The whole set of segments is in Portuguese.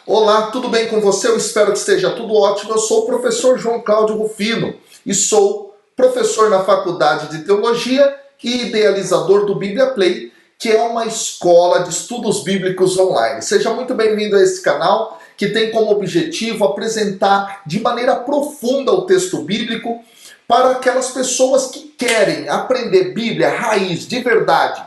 Olá, tudo bem com você? Eu espero que esteja tudo ótimo. Eu sou o professor João Cláudio Rufino e sou professor na Faculdade de Teologia e idealizador do Bíblia Play, que é uma escola de estudos bíblicos online. Seja muito bem-vindo a esse canal, que tem como objetivo apresentar de maneira profunda o texto bíblico para aquelas pessoas que querem aprender Bíblia raiz, de verdade,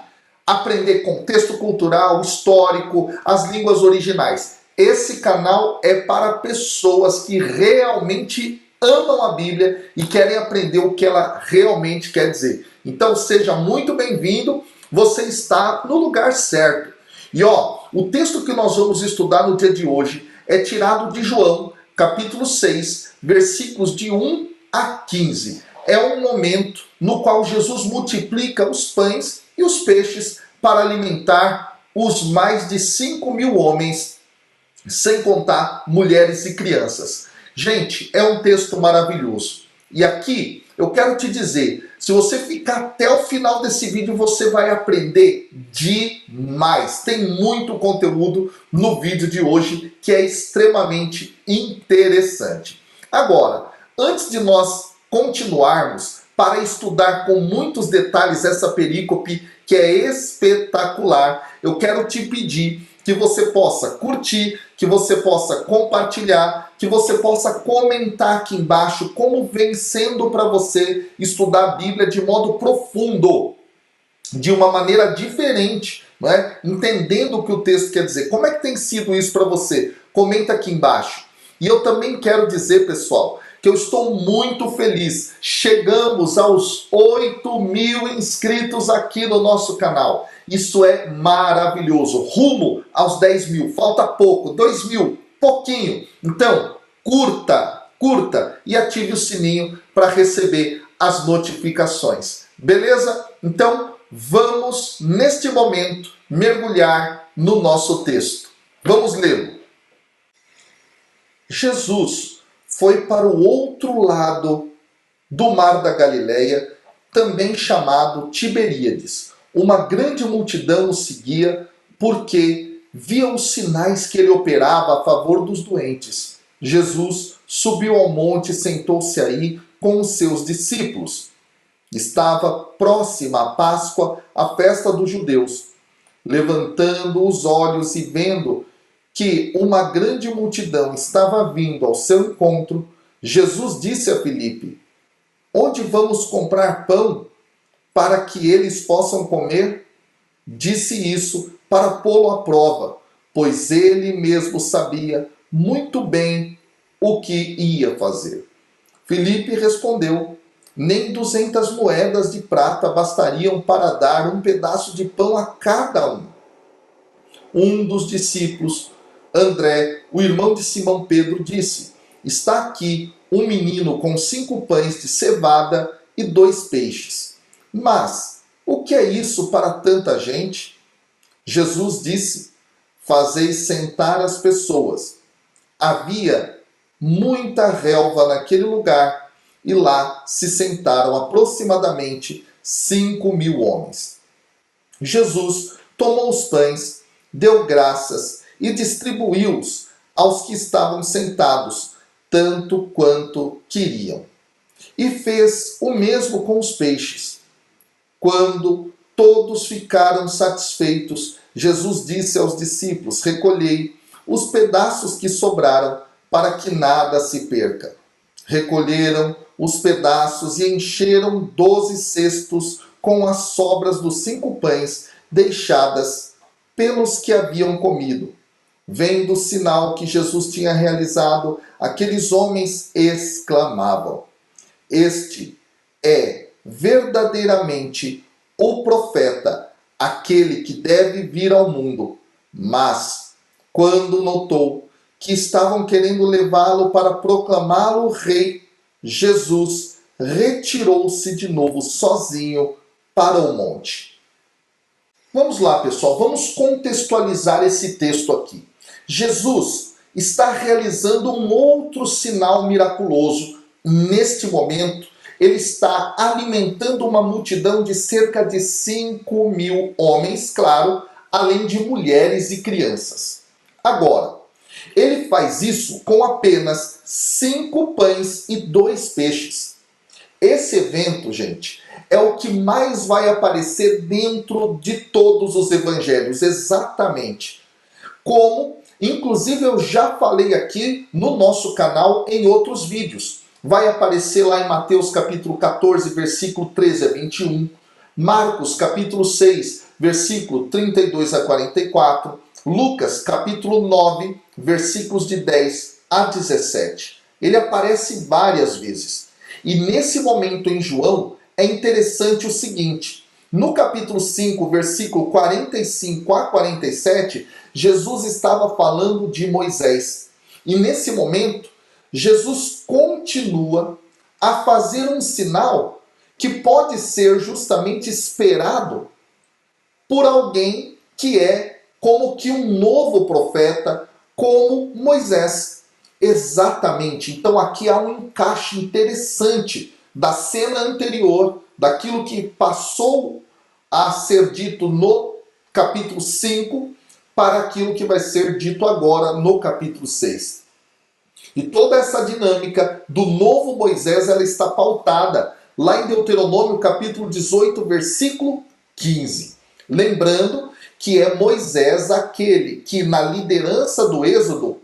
aprender contexto cultural, histórico, as línguas originais. Esse canal é para pessoas que realmente amam a Bíblia e querem aprender o que ela realmente quer dizer. Então seja muito bem-vindo, você está no lugar certo. E o texto que nós vamos estudar no dia de hoje é tirado de João, capítulo 6, versículos de 1 a 15. É um momento no qual Jesus multiplica os pães e os peixes para alimentar os mais de 5.000 homens, sem contar mulheres e crianças. Gente, é um texto maravilhoso. E aqui eu quero te dizer, se você ficar até o final desse vídeo, você vai aprender demais. Tem muito conteúdo no vídeo de hoje que é extremamente interessante. Agora, antes de nós continuarmos para estudar com muitos detalhes essa perícope que é espetacular, eu quero te pedir que você possa curtir, que você possa compartilhar, que você possa comentar aqui embaixo como vem sendo para você estudar a Bíblia de modo profundo, de uma maneira diferente, não é? Entendendo o que o texto quer dizer. Como é que tem sido isso para você? Comenta aqui embaixo. E eu também quero dizer, pessoal, que eu estou muito feliz. Chegamos aos 8.000 inscritos aqui no nosso canal. Isso é maravilhoso. Rumo aos 10.000. Falta pouco. 2.000. Pouquinho. Então, curta e ative o sininho para receber as notificações. Beleza? Então, vamos, neste momento, mergulhar no nosso texto. Vamos lê-lo. Jesus foi para o outro lado do mar da Galileia, também chamado Tiberíades. Uma grande multidão o seguia porque via os sinais que ele operava a favor dos doentes. Jesus subiu ao monte e sentou-se aí com os seus discípulos. Estava próxima a Páscoa, a festa dos judeus. Levantando os olhos e vendo que uma grande multidão estava vindo ao seu encontro, Jesus disse a Filipe: onde vamos comprar pão para que eles possam comer? Disse isso para pô-lo à prova, pois ele mesmo sabia muito bem o que ia fazer. Filipe respondeu: nem 200 moedas de prata bastariam para dar um pedaço de pão a cada um. Um dos discípulos, André, o irmão de Simão Pedro, disse: está aqui um menino com 5 pães de cevada e 2 peixes. Mas o que é isso para tanta gente? Jesus disse: fazeis sentar as pessoas. Havia muita relva naquele lugar e lá se sentaram aproximadamente 5.000 homens. Jesus tomou os pães, deu graças e distribuiu-os aos que estavam sentados, tanto quanto queriam. E fez o mesmo com os peixes. Quando todos ficaram satisfeitos, Jesus disse aos discípulos: recolhei os pedaços que sobraram, para que nada se perca. Recolheram os pedaços e encheram 12 cestos com as sobras dos 5 pães deixadas pelos que haviam comido. Vendo o sinal que Jesus tinha realizado, aqueles homens exclamavam: este é verdadeiramente o profeta, aquele que deve vir ao mundo. Mas, quando notou que estavam querendo levá-lo para proclamá-lo rei, Jesus retirou-se de novo sozinho para o monte. Vamos lá, pessoal, vamos contextualizar esse texto aqui. Jesus está realizando um outro sinal miraculoso. Neste momento, ele está alimentando uma multidão de cerca de 5.000 homens, claro, além de mulheres e crianças. Agora, faz isso com apenas 5 pães e 2 peixes. Esse evento, gente, é o que mais vai aparecer dentro de todos os evangelhos, exatamente. Como, inclusive, eu já falei aqui no nosso canal em outros vídeos. Vai aparecer lá em Mateus capítulo 14, versículo 13 a 21, Marcos capítulo 6, versículo 32 a 44, Lucas capítulo 9, versículos de 10 a 17. Ele aparece várias vezes. E nesse momento em João é interessante o seguinte: no capítulo 5, versículo 45 a 47, Jesus estava falando de Moisés. E nesse momento, Jesus continua a fazer um sinal que pode ser justamente esperado por alguém que é como que um novo profeta, como Moisés. Exatamente. Então aqui há um encaixe interessante da cena anterior, daquilo que passou a ser dito no capítulo 5, para aquilo que vai ser dito agora no capítulo 6. E toda essa dinâmica do novo Moisés, ela está pautada lá em Deuteronômio capítulo 18, versículo 15. Lembrando que é Moisés aquele que na liderança do Êxodo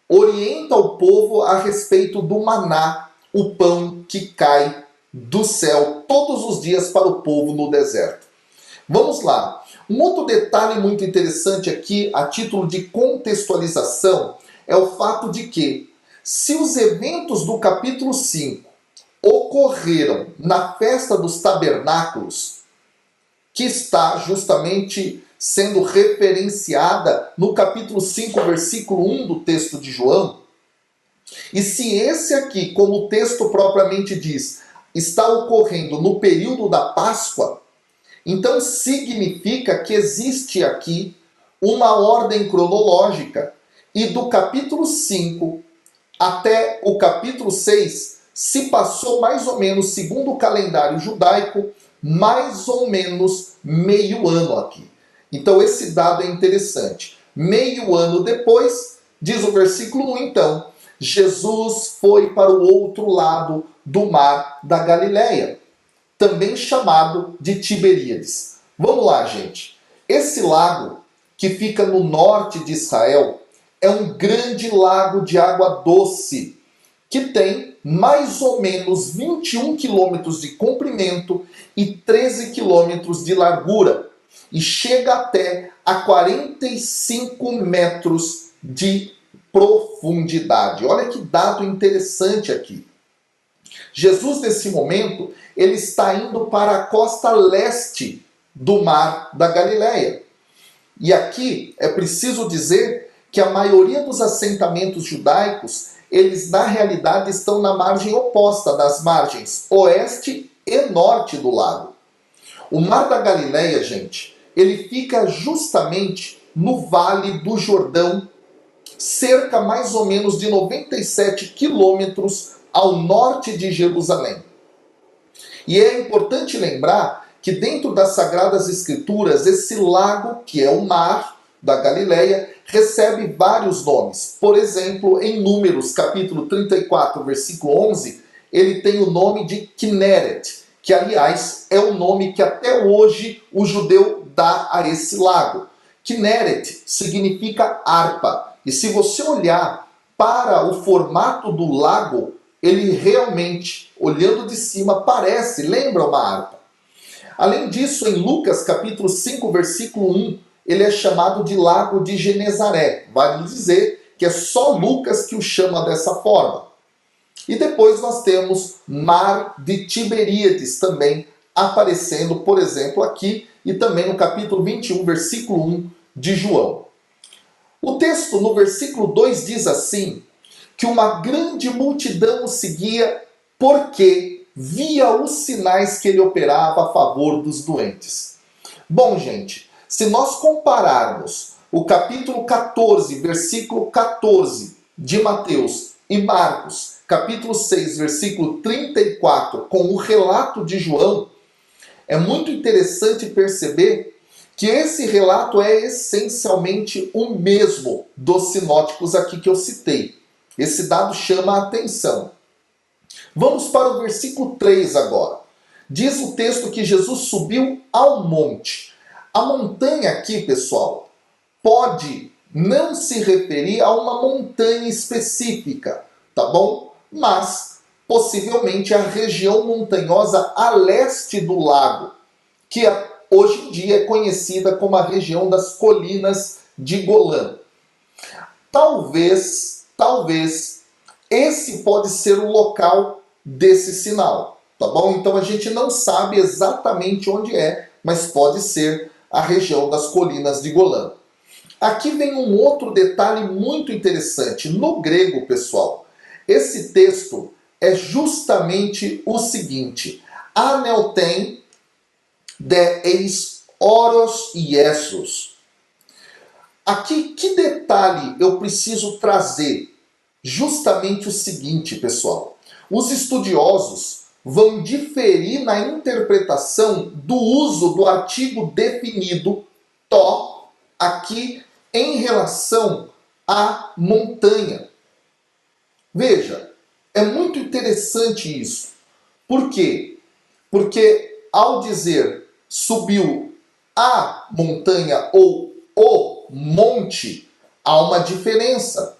orienta o povo a respeito do maná, o pão que cai do céu todos os dias para o povo no deserto. Vamos lá. Um outro detalhe muito interessante aqui, a título de contextualização, é o fato de que, se os eventos do capítulo 5 ocorreram na festa dos tabernáculos, que está justamente sendo referenciada no capítulo 5, versículo 1 do texto de João, e se esse aqui, como o texto propriamente diz, está ocorrendo no período da Páscoa, então significa que existe aqui uma ordem cronológica, e do capítulo 5 até o capítulo 6 se passou mais ou menos, segundo o calendário judaico, mais ou menos meio ano aqui. Então esse dado é interessante. Meio ano depois, diz o versículo 1, então, Jesus foi para o outro lado do mar da Galileia, também chamado de Tiberíades. Vamos lá, gente. Esse lago, que fica no norte de Israel, é um grande lago de água doce, que tem mais ou menos 21 quilômetros de comprimento e 13 quilômetros de largura, e chega até a 45 metros de profundidade. Olha que dado interessante aqui. Jesus, nesse momento, ele está indo para a costa leste do mar da Galileia. E aqui é preciso dizer que a maioria dos assentamentos judaicos, eles na realidade estão na margem oposta, das margens oeste e norte do lago. O mar da Galileia, gente, ele fica justamente no Vale do Jordão, cerca mais ou menos de 97 quilômetros ao norte de Jerusalém. E é importante lembrar que dentro das Sagradas Escrituras, esse lago, que é o mar da Galileia, recebe vários nomes. Por exemplo, em Números, capítulo 34, versículo 11, ele tem o nome de Kinneret, que, aliás, é o nome que até hoje o judeu dá a esse lago. Kinneret significa harpa. E se você olhar para o formato do lago, ele realmente, olhando de cima, lembra uma harpa. Além disso, em Lucas capítulo 5, versículo 1, ele é chamado de Lago de Genezaré. Vale dizer que é só Lucas que o chama dessa forma. E depois nós temos Mar de Tiberíades também aparecendo, por exemplo, aqui, e também no capítulo 21, versículo 1 de João. O texto no versículo 2 diz assim, que uma grande multidão o seguia porque via os sinais que ele operava a favor dos doentes. Bom, gente, se nós compararmos o capítulo 14, versículo 14 de Mateus e Marcos, capítulo 6, versículo 34, com o relato de João, é muito interessante perceber que esse relato é essencialmente o mesmo dos sinóticos aqui que eu citei. Esse dado chama a atenção. Vamos para o versículo 3 agora. Diz o texto que Jesus subiu ao monte. A montanha aqui, pessoal, pode não se referir a uma montanha específica, tá bom? Mas possivelmente a região montanhosa a leste do lago, que hoje em dia é conhecida como a região das colinas de Golã. Talvez esse pode ser o local desse sinal, tá bom? Então a gente não sabe exatamente onde é, mas pode ser a região das colinas de Golã. Aqui vem um outro detalhe muito interessante. No grego, pessoal, esse texto é justamente o seguinte: anelten de eis oros Iesus. Aqui, que detalhe eu preciso trazer? Justamente o seguinte, pessoal. Os estudiosos vão diferir na interpretação do uso do artigo definido to aqui em relação à montanha. Veja, é muito interessante isso. Por quê? Porque ao dizer subiu a montanha ou o monte, há uma diferença.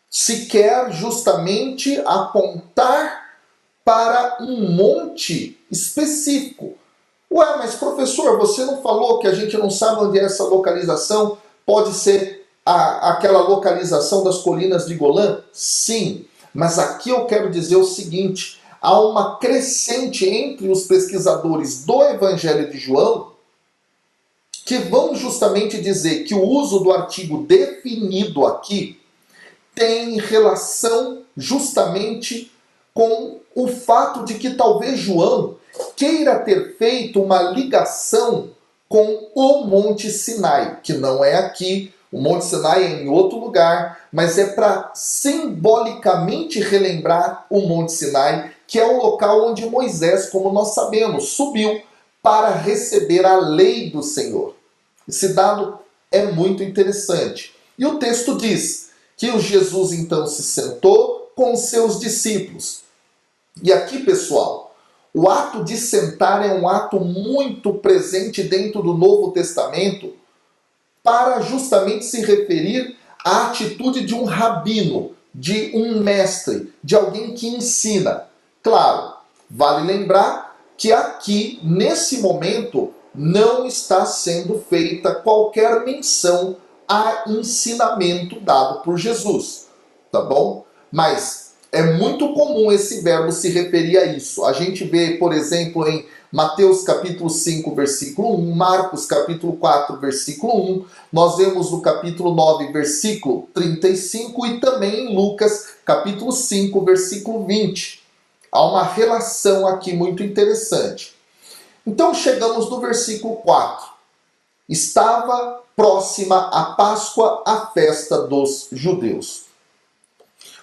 Se quer justamente apontar para um monte específico. Ué, mas professor, você não falou que a gente não sabe onde é essa localização? Pode ser aquela localização das colinas de Golã? Sim, mas aqui eu quero dizer o seguinte: há uma crescente entre os pesquisadores do Evangelho de João que vão justamente dizer que o uso do artigo definido aqui tem relação justamente com o fato de que talvez João queira ter feito uma ligação com o Monte Sinai, que não é aqui, o Monte Sinai é em outro lugar, mas é para simbolicamente relembrar o Monte Sinai, que é o local onde Moisés, como nós sabemos, subiu para receber a lei do Senhor. Esse dado é muito interessante. E o texto diz que o Jesus então se sentou com os seus discípulos. E aqui, pessoal, o ato de sentar é um ato muito presente dentro do Novo Testamento para justamente se referir à atitude de um rabino, de um mestre, de alguém que ensina. Claro, vale lembrar que aqui, nesse momento, não está sendo feita qualquer menção a ensinamento dado por Jesus, tá bom? Mas é muito comum esse verbo se referir a isso. A gente vê, por exemplo, em Mateus capítulo 5, versículo 1, Marcos capítulo 4, versículo 1, nós vemos no capítulo 9, versículo 35 e também em Lucas capítulo 5, versículo 20. Há uma relação aqui muito interessante. Então chegamos no versículo 4. Estava próxima a Páscoa, a festa dos judeus.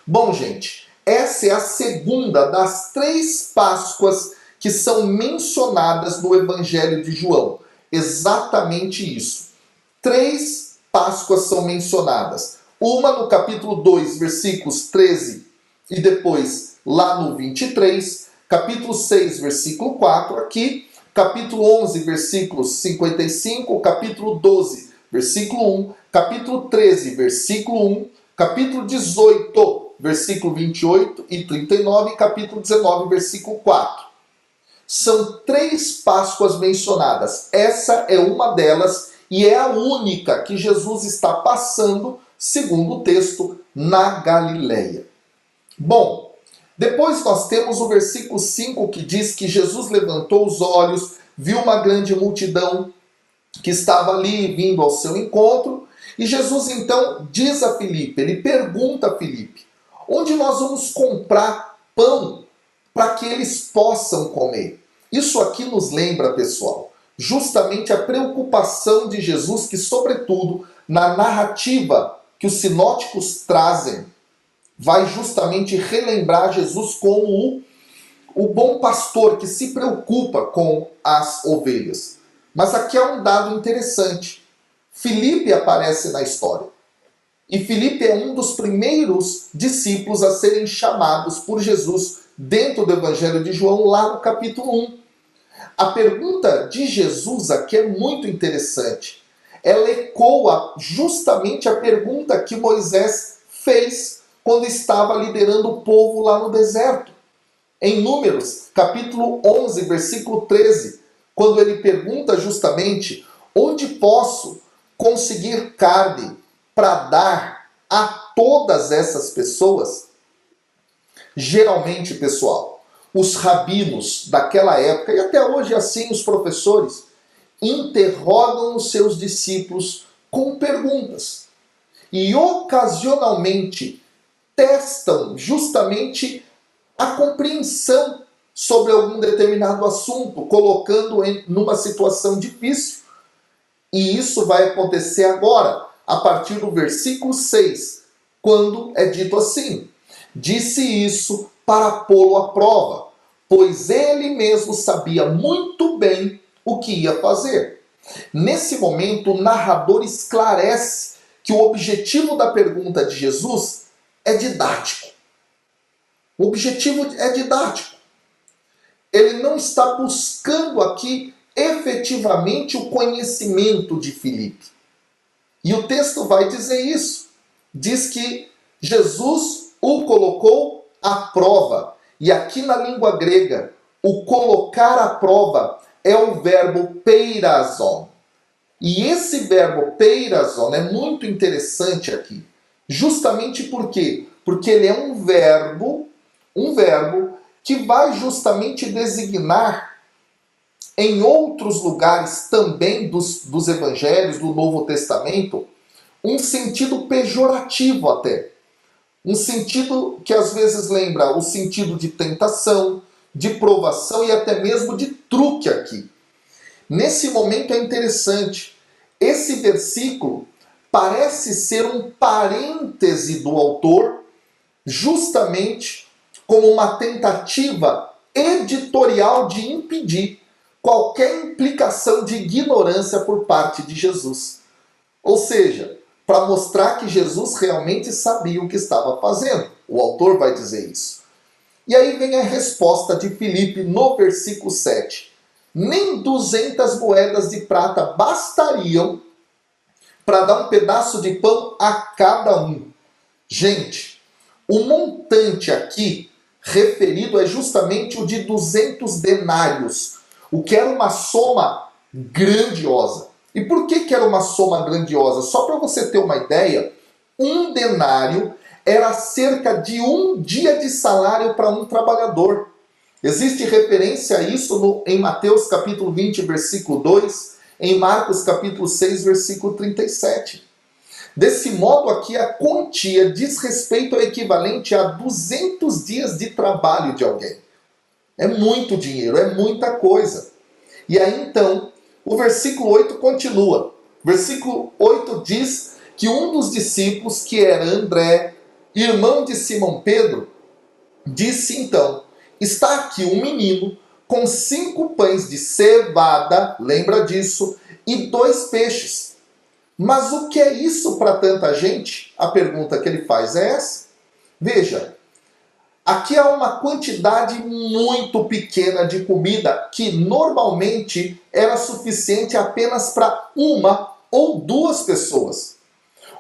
Bom, gente, essa é a segunda das 3 Páscoas que são mencionadas no Evangelho de João. Exatamente isso. 3 Páscoas são mencionadas. Uma no capítulo 2, versículos 13 e depois lá no 23. Capítulo 6, versículo 4 aqui. Capítulo 11, versículos 55, capítulo 12, versículo 1, capítulo 13, versículo 1, capítulo 18, versículo 28 e 39 e capítulo 19, versículo 4. São 3 Páscoas mencionadas. Essa é uma delas e é a única que Jesus está passando, segundo o texto, na Galileia. Bom, depois nós temos o versículo 5 que diz que Jesus levantou os olhos, viu uma grande multidão que estava ali vindo ao seu encontro, e Jesus então diz a Filipe, ele pergunta a Filipe, onde nós vamos comprar pão para que eles possam comer? Isso aqui nos lembra, pessoal, justamente a preocupação de Jesus que, sobretudo, na narrativa que os sinóticos trazem, vai justamente relembrar Jesus como o bom pastor que se preocupa com as ovelhas. Mas aqui há um dado interessante. Filipe aparece na história. E Filipe é um dos primeiros discípulos a serem chamados por Jesus dentro do Evangelho de João, lá no capítulo 1. A pergunta de Jesus aqui é muito interessante. Ela ecoa justamente a pergunta que Moisés fez quando estava liderando o povo lá no deserto. Em Números, capítulo 11, versículo 13, quando ele pergunta justamente: onde posso conseguir carne para dar a todas essas pessoas? Geralmente, pessoal, os rabinos daquela época, e até hoje assim os professores, interrogam os seus discípulos com perguntas. E ocasionalmente testam justamente a compreensão sobre algum determinado assunto, colocando em numa situação difícil. E isso vai acontecer agora, a partir do versículo 6, quando é dito assim: disse isso para pô-lo à prova, pois ele mesmo sabia muito bem o que ia fazer. Nesse momento, o narrador esclarece que o objetivo da pergunta de Jesus é didático. O objetivo é didático. Ele não está buscando aqui efetivamente o conhecimento de Filipe. E o texto vai dizer isso. Diz que Jesus o colocou à prova. E aqui na língua grega, o colocar à prova é o verbo peirazon. E esse verbo peirazon é muito interessante aqui. Justamente por quê? Porque ele é um verbo que vai justamente designar em outros lugares também dos evangelhos, do Novo Testamento, um sentido pejorativo até. Um sentido que às vezes lembra o sentido de tentação, de provação e até mesmo de truque aqui. Nesse momento é interessante. Esse versículo parece ser um parêntese do autor, justamente como uma tentativa editorial de impedir qualquer implicação de ignorância por parte de Jesus. Ou seja, para mostrar que Jesus realmente sabia o que estava fazendo. O autor vai dizer isso. E aí vem a resposta de Filipe no versículo 7. Nem 200 moedas de prata bastariam para dar um pedaço de pão a cada um. Gente, o montante aqui referido é justamente o de 200 denários, o que era uma soma grandiosa. E por que era uma soma grandiosa? Só para você ter uma ideia, um denário era cerca de um dia de salário para um trabalhador. Existe referência a isso em Mateus capítulo 20, versículo 2, em Marcos capítulo 6, versículo 37. Desse modo aqui, a quantia diz respeito ao equivalente a 200 dias de trabalho de alguém. É muito dinheiro, é muita coisa. E aí então, o versículo 8 continua. Versículo 8 diz que um dos discípulos, que era André, irmão de Simão Pedro, disse então: está aqui um menino com 5 pães de cevada, lembra disso, e 2 peixes. Mas o que é isso para tanta gente? A pergunta que ele faz é essa. Veja, aqui há uma quantidade muito pequena de comida que normalmente era suficiente apenas para uma ou 2 pessoas.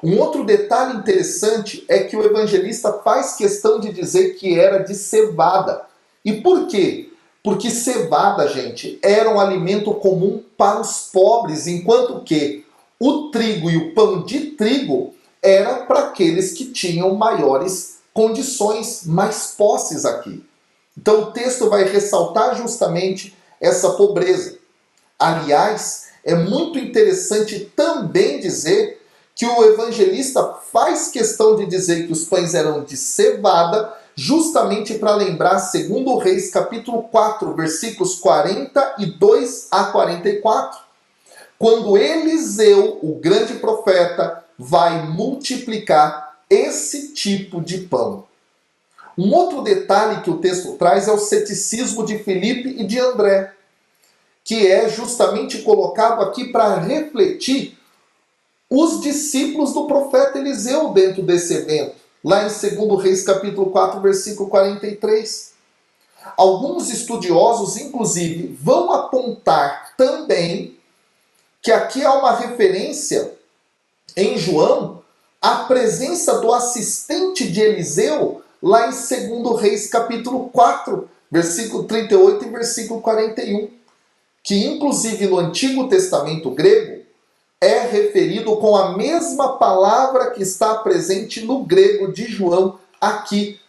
Um outro detalhe interessante é que o evangelista faz questão de dizer que era de cevada. E por quê? Porque cevada, gente, era um alimento comum para os pobres, enquanto que o trigo e o pão de trigo era para aqueles que tinham maiores condições, mais posses aqui. Então o texto vai ressaltar justamente essa pobreza. Aliás, é muito interessante também dizer que o evangelista faz questão de dizer que os pães eram de cevada, justamente para lembrar, segundo Reis, capítulo 4, versículos 42 a 44. Quando Eliseu, o grande profeta, vai multiplicar esse tipo de pão. Um outro detalhe que o texto traz é o ceticismo de Filipe e de André. que é justamente colocado aqui para refletir os discípulos do profeta Eliseu dentro desse evento, lá em 2 Reis capítulo 4, versículo 43. Alguns estudiosos, inclusive, vão apontar também que aqui há uma referência em João à presença do assistente de Eliseu lá em 2 Reis capítulo 4, versículo 38 e versículo 41, que inclusive no Antigo Testamento grego é referido com a mesma palavra que está presente no grego de João aqui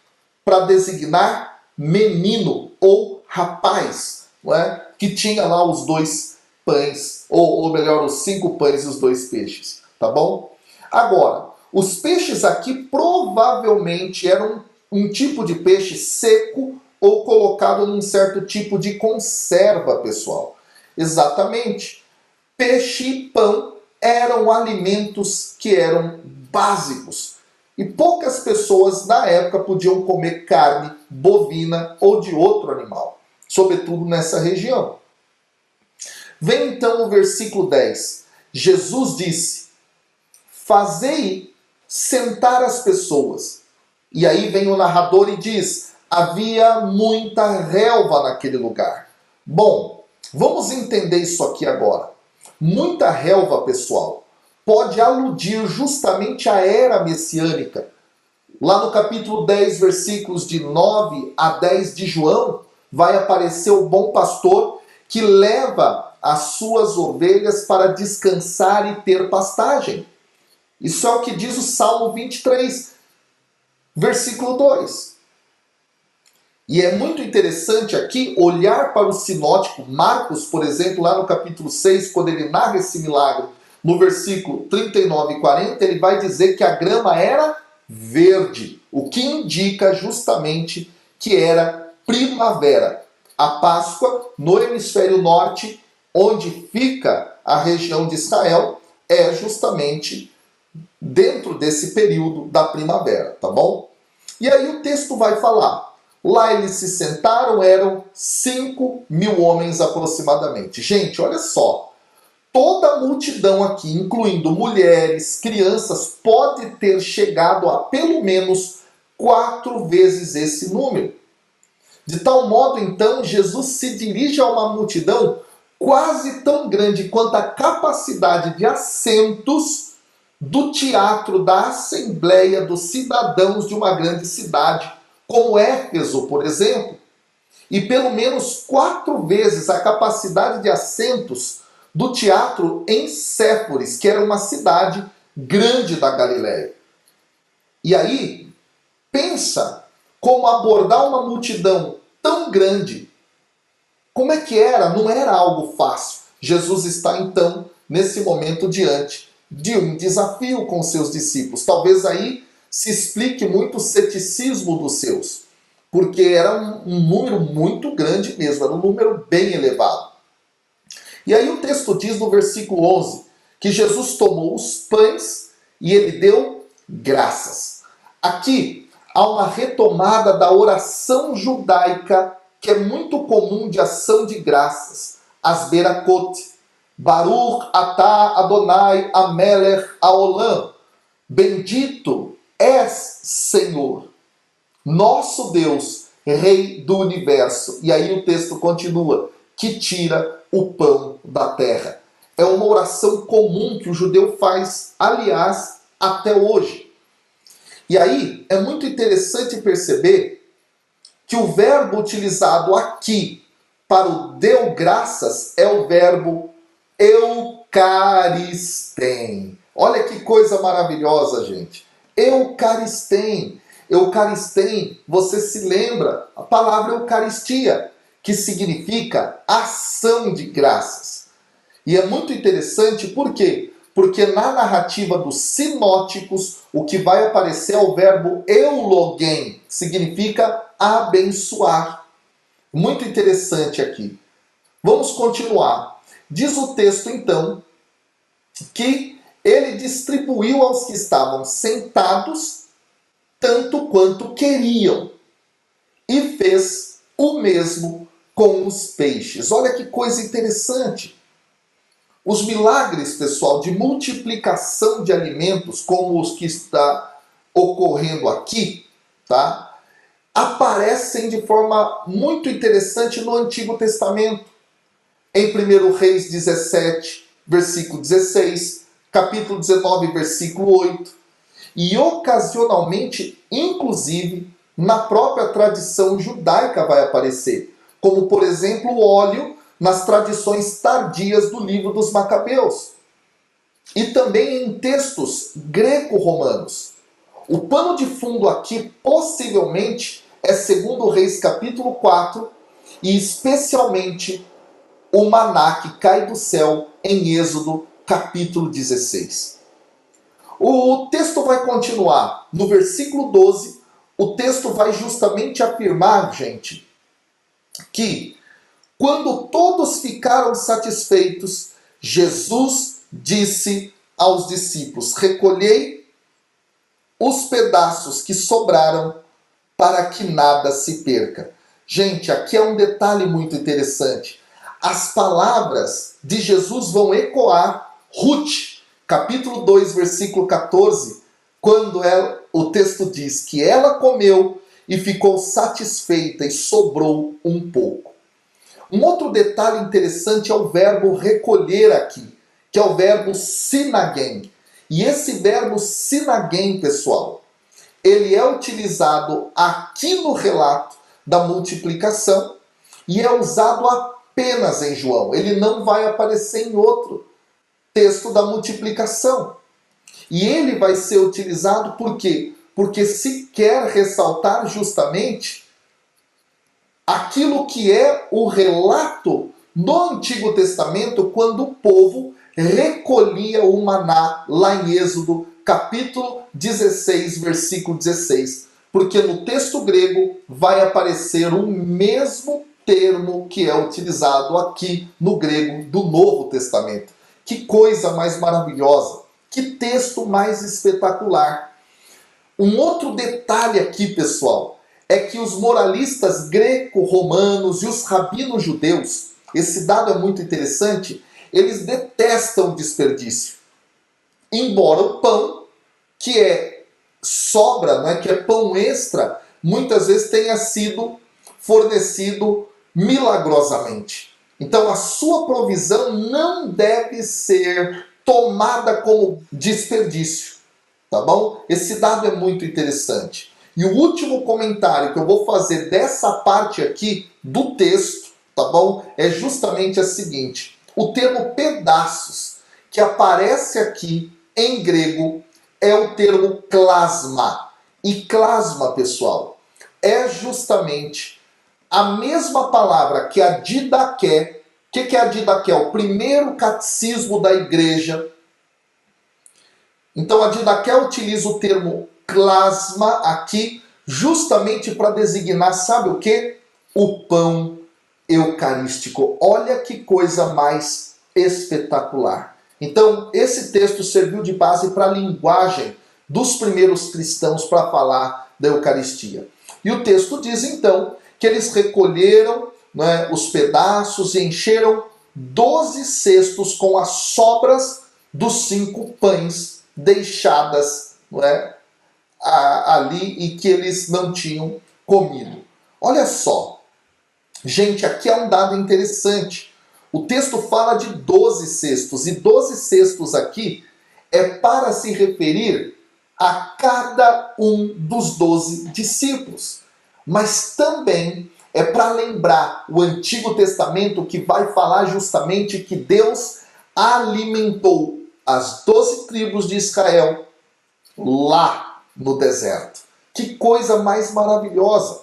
para designar menino ou rapaz, não é? Que tinha lá os 2 pães, ou melhor, os 5 pães e os 2 peixes, tá bom? Agora, os peixes aqui provavelmente eram um tipo de peixe seco ou colocado num certo tipo de conserva, pessoal. Exatamente. Peixe e pão eram alimentos que eram básicos. E poucas pessoas na época podiam comer carne bovina ou de outro animal, sobretudo nessa região. Vem então o versículo 10. Jesus disse: fazei sentar as pessoas. E aí vem o narrador e diz: havia muita relva naquele lugar. Bom, vamos entender isso aqui agora. Muita relva, pessoal, pode aludir justamente à era messiânica. Lá no capítulo 10, versículos de 9 a 10 de João, vai aparecer o bom pastor que leva as suas ovelhas para descansar e ter pastagem. Isso é o que diz o Salmo 23, versículo 2. E é muito interessante aqui olhar para o sinótico Marcos, por exemplo, lá no capítulo 6, quando ele narra esse milagre, no versículo 39 e 40, ele vai dizer que a grama era verde, o que indica justamente que era primavera. A Páscoa, no hemisfério norte, onde fica a região de Israel, é justamente dentro desse período da primavera, tá bom? E aí o texto vai falar: lá eles se sentaram, eram 5.000 homens aproximadamente. Gente, olha só. Toda a multidão aqui, incluindo mulheres, crianças, pode ter chegado a pelo menos 4 vezes esse número. De tal modo, então, Jesus se dirige a uma multidão quase tão grande quanto a capacidade de assentos do teatro da Assembleia dos Cidadãos de uma grande cidade, como Éfeso, por exemplo, e pelo menos 4 vezes a capacidade de assentos do teatro em Séforis, que era uma cidade grande da Galiléia. E aí, pensa como abordar uma multidão tão grande. Como é que era? Não era algo fácil. Jesus está, então, nesse momento diante de um desafio com seus discípulos. Talvez aí se explique muito o ceticismo dos seus, porque era um número muito grande mesmo, era um número bem elevado. E aí o texto diz no versículo 11 que Jesus tomou os pães e ele deu graças. Aqui há uma retomada da oração judaica que é muito comum de ação de graças, as Berakot. Baruch atah Adonai Amelech Haolam. Bendito és, Senhor, nosso Deus, Rei do Universo. E aí o texto continua: que tira o pão da terra. É uma oração comum que o judeu faz, aliás, até hoje. E aí é muito interessante perceber que o verbo utilizado aqui para o deu graças é o verbo eucaristém. Olha que coisa maravilhosa, gente. Eucaristém. Eucaristém, você se lembra a palavra Eucaristia, que significa ação de graças. E é muito interessante, por quê? Porque na narrativa dos sinóticos, o que vai aparecer é o verbo eulogen, que significa abençoar. Muito interessante aqui. Vamos continuar. Diz o texto, então, que ele distribuiu aos que estavam sentados tanto quanto queriam, e fez o mesmo com os peixes. Olha que coisa interessante. Os milagres, pessoal, de multiplicação de alimentos, como os que está ocorrendo aqui, tá? Aparecem de forma muito interessante no Antigo Testamento. Em 1 Reis 17, versículo 16, capítulo 19, versículo 8, e ocasionalmente, inclusive, na própria tradição judaica vai aparecer, como, por exemplo, o óleo nas tradições tardias do livro dos Macabeus, e também em textos greco-romanos. O pano de fundo aqui, possivelmente, é 2 Reis capítulo 4, e especialmente o maná que cai do céu em Êxodo capítulo 16. O texto vai continuar. No versículo 12, o texto vai justamente afirmar, gente, que quando todos ficaram satisfeitos, Jesus disse aos discípulos: recolhei os pedaços que sobraram para que nada se perca. Gente, aqui é um detalhe muito interessante. As palavras de Jesus vão ecoar Ruth, capítulo 2, versículo 14, quando o texto diz que ela comeu e ficou satisfeita e sobrou um pouco. Um outro detalhe interessante é o verbo recolher aqui, que é o verbo sinagen. E esse verbo sinagen, pessoal, ele é utilizado aqui no relato da multiplicação e é usado apenas em João. Ele não vai aparecer em outro texto da multiplicação. E ele vai ser utilizado por quê? Porque se quer ressaltar justamente aquilo que é o relato no Antigo Testamento, quando o povo recolhia o maná lá em Êxodo, capítulo 16, versículo 16. Porque no texto grego vai aparecer o mesmo termo que é utilizado aqui no grego do Novo Testamento. Que coisa mais maravilhosa! Que texto mais espetacular! Um outro detalhe aqui, pessoal, é que os moralistas greco-romanos e os rabinos judeus, esse dado é muito interessante, eles detestam o desperdício. Embora o pão, que é sobra, que é pão extra, muitas vezes tenha sido fornecido milagrosamente. Então a sua provisão não deve ser tomada como desperdício, tá bom? Esse dado é muito interessante. E o último comentário que eu vou fazer dessa parte aqui do texto, tá bom? É justamente a seguinte: o termo pedaços que aparece aqui em grego é o termo klasma. E klasma, pessoal, é justamente a mesma palavra que a didaqué. O que é a didaqué? O primeiro catecismo da igreja. Então a didaqué utiliza o termo klasma aqui justamente para designar, sabe o que? O pão eucarístico. Olha que coisa mais espetacular. Então esse texto serviu de base para a linguagem dos primeiros cristãos para falar da Eucaristia. E o texto diz então que eles recolheram os pedaços e encheram 12 cestos com as sobras dos 5 pães deixadas ali e que eles não tinham comido. Olha só, gente, aqui é um dado interessante. O texto fala de 12 cestos, e 12 cestos aqui é para se referir a cada um dos 12 discípulos. Mas também é para lembrar o Antigo Testamento, que vai falar justamente que Deus alimentou as 12 tribos de Israel lá no deserto. Que coisa mais maravilhosa!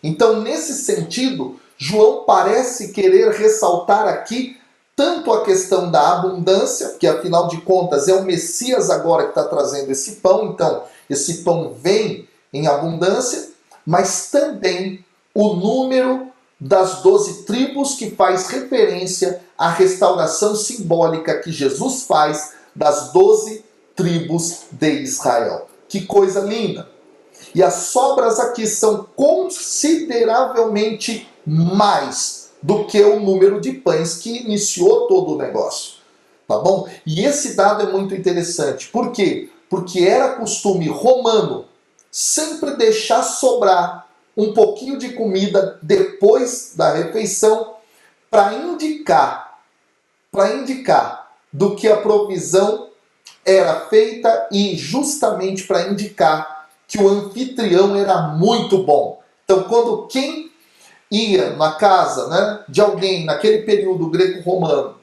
Então, nesse sentido, João parece querer ressaltar aqui tanto a questão da abundância, que afinal de contas é o Messias agora que está trazendo esse pão, então esse pão vem em abundância, mas também o número das 12 tribos, que faz referência à restauração simbólica que Jesus faz das 12 tribos de Israel. Que coisa linda! E as sobras aqui são consideravelmente mais do que o número de pães que iniciou todo o negócio. Tá bom? E esse dado é muito interessante. Por quê? Porque era costume romano sempre deixar sobrar um pouquinho de comida depois da refeição para indicar do que a provisão era feita e justamente para indicar que o anfitrião era muito bom. Então, quando quem ia na casa, né, de alguém naquele período greco-romano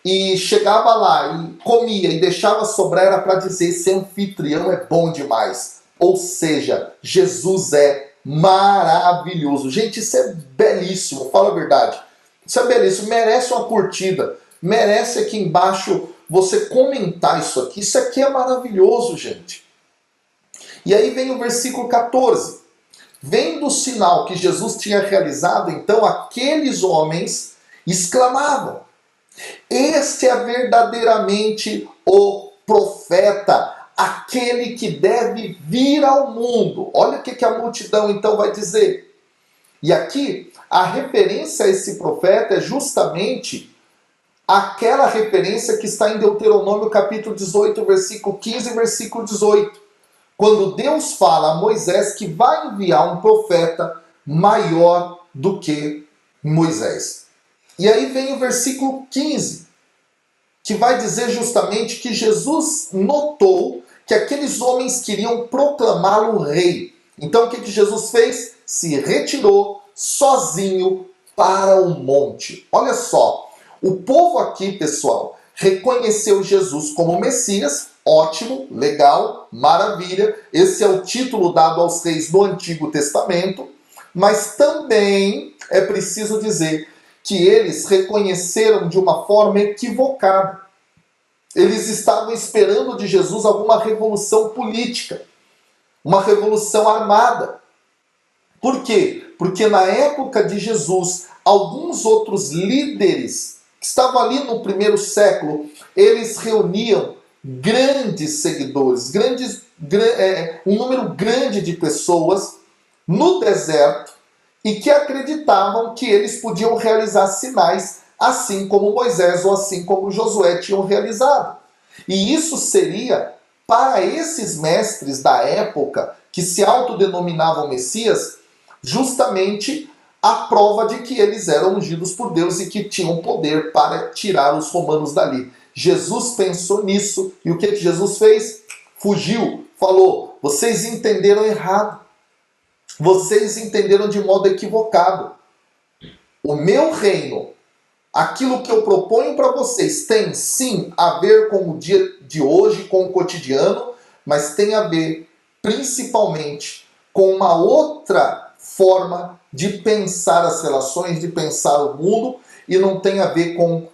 e chegava lá e comia e deixava sobrar, era para dizer: esse anfitrião é bom demais. Ou seja, Jesus é maravilhoso. Gente, isso é belíssimo, fala a verdade. Isso é belíssimo, merece uma curtida, merece aqui embaixo você comentar isso aqui. Isso aqui é maravilhoso, gente. E aí vem o versículo 14. Vendo o sinal que Jesus tinha realizado, então aqueles homens exclamavam: este é verdadeiramente o profeta, aquele que deve vir ao mundo. Olha o que a multidão então vai dizer. E aqui, a referência a esse profeta é justamente aquela referência que está em Deuteronômio capítulo 18, versículo 15 e versículo 18. Quando Deus fala a Moisés que vai enviar um profeta maior do que Moisés. E aí vem o versículo 15, que vai dizer justamente que Jesus notou que aqueles homens queriam proclamá-lo rei. Então o que Jesus fez? Se retirou sozinho para o monte. Olha só, o povo aqui, pessoal, reconheceu Jesus como Messias. Ótimo, legal, maravilha. Esse é o título dado aos reis do Antigo Testamento. Mas também é preciso dizer que eles reconheceram de uma forma equivocada. Eles estavam esperando de Jesus alguma revolução política, uma revolução armada. Por quê? Porque na época de Jesus, alguns outros líderes que estavam ali no primeiro século, eles reuniam grandes seguidores, um número grande de pessoas no deserto, e que acreditavam que eles podiam realizar sinais assim como Moisés ou assim como Josué tinham realizado. E isso seria, para esses mestres da época, que se autodenominavam Messias, justamente a prova de que eles eram ungidos por Deus e que tinham poder para tirar os romanos dali. Jesus pensou nisso, e o que Jesus fez? Fugiu, falou: vocês entenderam errado. Vocês entenderam de modo equivocado. O meu reino, aquilo que eu proponho para vocês, tem sim a ver com o dia de hoje, com o cotidiano, mas tem a ver principalmente com uma outra forma de pensar as relações, de pensar o mundo, e não tem a ver com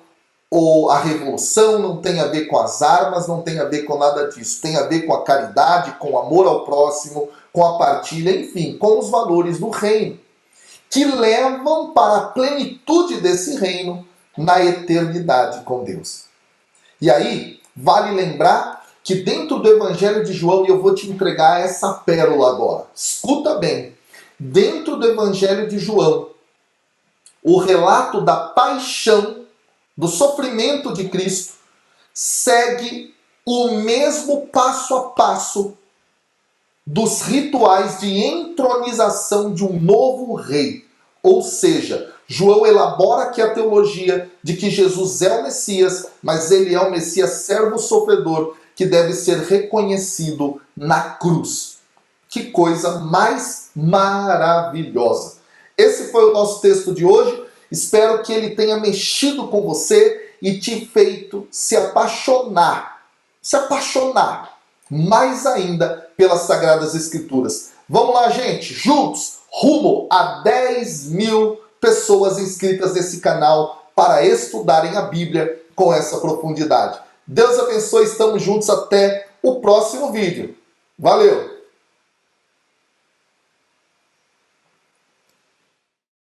a revolução, não tem a ver com as armas, não tem a ver com nada disso. Tem a ver com a caridade, com o amor ao próximo, com a partilha, enfim, com os valores do reino, que levam para a plenitude desse reino na eternidade com Deus. E aí, vale lembrar que dentro do Evangelho de João, e eu vou te entregar essa pérola agora, escuta bem, dentro do Evangelho de João, o relato da paixão, do sofrimento de Cristo, segue o mesmo passo a passo dos rituais de entronização de um novo rei. Ou seja, João elabora aqui a teologia de que Jesus é o Messias, mas ele é o Messias servo sofredor que deve ser reconhecido na cruz. Que coisa mais maravilhosa! Esse foi o nosso texto de hoje. Espero que ele tenha mexido com você e te feito se apaixonar mais ainda pelas Sagradas Escrituras. Vamos lá, gente, juntos, rumo a 10 mil pessoas inscritas nesse canal para estudarem a Bíblia com essa profundidade. Deus abençoe, estamos juntos até o próximo vídeo. Valeu!